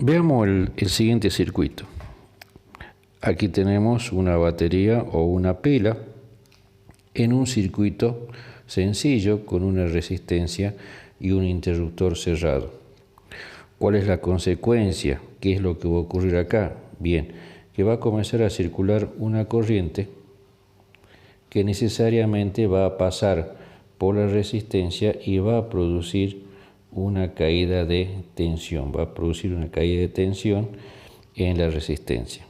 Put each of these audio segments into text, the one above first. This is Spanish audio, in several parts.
Veamos el siguiente circuito. Aquí tenemos una batería o una pila en un circuito sencillo con una resistencia y un interruptor cerrado. ¿Cuál es la consecuencia? ¿Qué es lo que va a ocurrir acá? Bien, que va a comenzar a circular una corriente que necesariamente va a pasar por la resistencia y va a producir una caída de tensión, en la resistencia.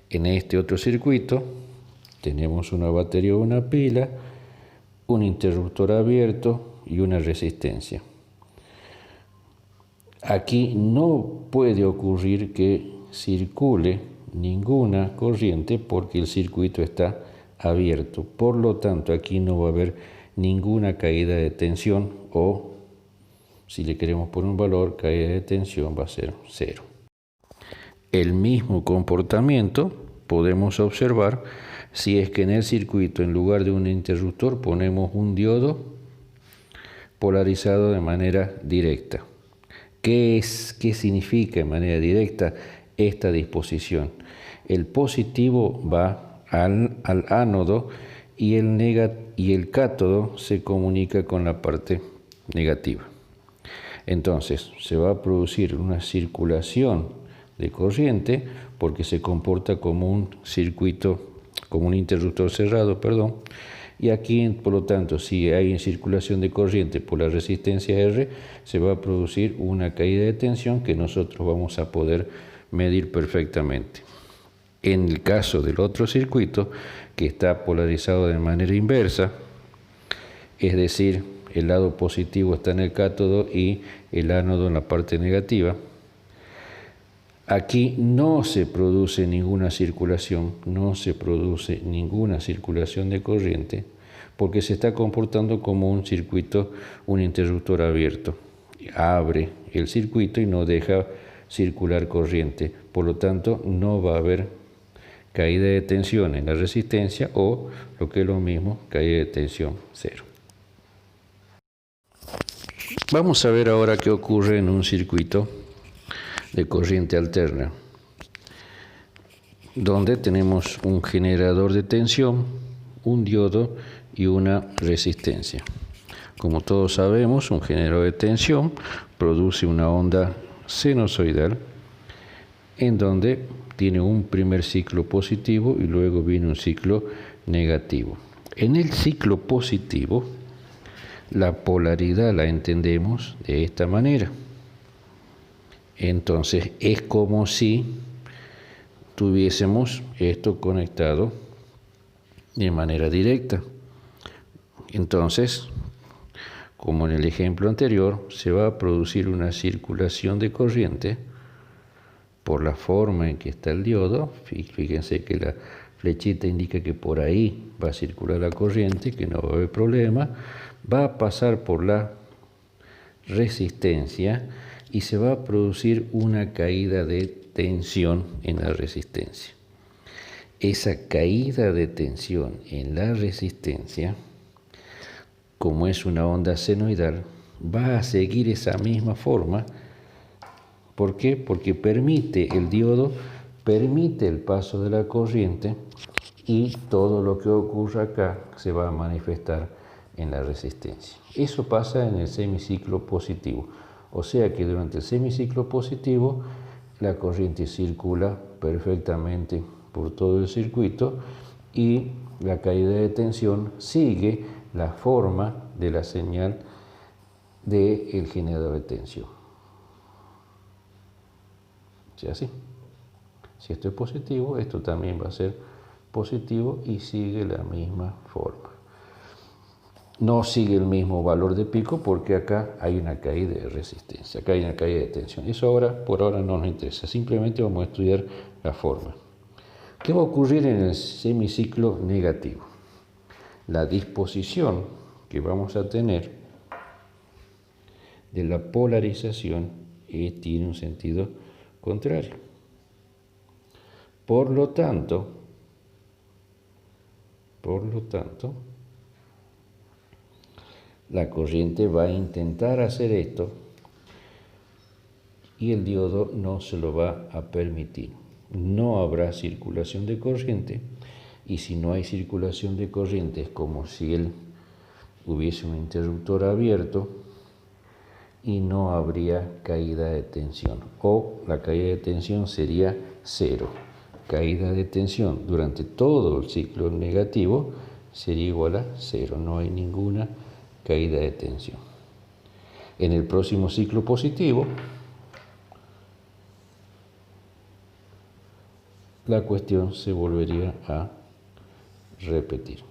En este otro circuito tenemos una batería o una pila, un interruptor abierto y una resistencia. Aquí no puede ocurrir que circule ninguna corriente porque el circuito está abierto. Por lo tanto, aquí no va a haber ninguna caída de tensión o, si le queremos poner un valor, caída de tensión va a ser 0. El mismo comportamiento podemos observar si es que en el circuito, en lugar de un interruptor, ponemos un diodo polarizado de manera directa. ¿Qué significa de manera directa esta disposición? El positivo va al ánodo y el cátodo se comunica con la parte negativa. Entonces, se va a producir una circulación de corriente porque se comporta como un interruptor cerrado, y aquí, por lo tanto, si hay circulación de corriente por la resistencia R, se va a producir una caída de tensión que nosotros vamos a poder medir perfectamente. En el caso del otro circuito, que está polarizado de manera inversa, es decir, el lado positivo está en el cátodo y el ánodo en la parte negativa, aquí no se produce ninguna circulación de corriente, porque se está comportando como un circuito, un interruptor abierto. Abre el circuito y no deja circular corriente. Por lo tanto, no va a haber caída de tensión en la resistencia o, lo que es lo mismo, caída de tensión 0. Vamos a ver ahora qué ocurre en un circuito de corriente alterna, donde tenemos un generador de tensión, un diodo y una resistencia. Como todos sabemos, un generador de tensión produce una onda sinusoidal en donde tiene un primer ciclo positivo y luego viene un ciclo negativo. En el ciclo positivo, la polaridad la entendemos de esta manera. Entonces, es como si tuviésemos esto conectado de manera directa. Entonces, como en el ejemplo anterior, se va a producir una circulación de corriente por la forma en que está el diodo. Fíjense que la flechita indica que por ahí va a circular la corriente, que no va a haber problema. Va a pasar por la resistencia y se va a producir una caída de tensión en la resistencia. Esa caída de tensión en la resistencia, como es una onda senoidal, va a seguir esa misma forma. ¿Por qué? Porque el diodo permite el paso de la corriente y todo lo que ocurra acá se va a manifestar en la resistencia. Eso pasa en el semiciclo positivo. O sea que durante el semiciclo positivo la corriente circula perfectamente por todo el circuito y la caída de tensión sigue la forma de la señal del generador de tensión. ¿Sí? Así. Si esto es positivo, esto también va a ser positivo y sigue la misma forma. No sigue el mismo valor de pico porque acá hay una caída de resistencia, acá hay una caída de tensión. Eso por ahora no nos interesa, simplemente vamos a estudiar la forma. ¿Qué va a ocurrir en el semiciclo negativo? La disposición que vamos a tener de la polarización tiene un sentido contrario. Por lo tanto, la corriente va a intentar hacer esto y el diodo no se lo va a permitir. No habrá circulación de corriente, y si no hay circulación de corriente es como si él hubiese un interruptor abierto y no habría caída de tensión, o la caída de tensión sería cero. Caída de tensión durante todo el ciclo negativo sería igual a cero, no hay ninguna caída de tensión. En el próximo ciclo positivo, la cuestión se volvería a repetir.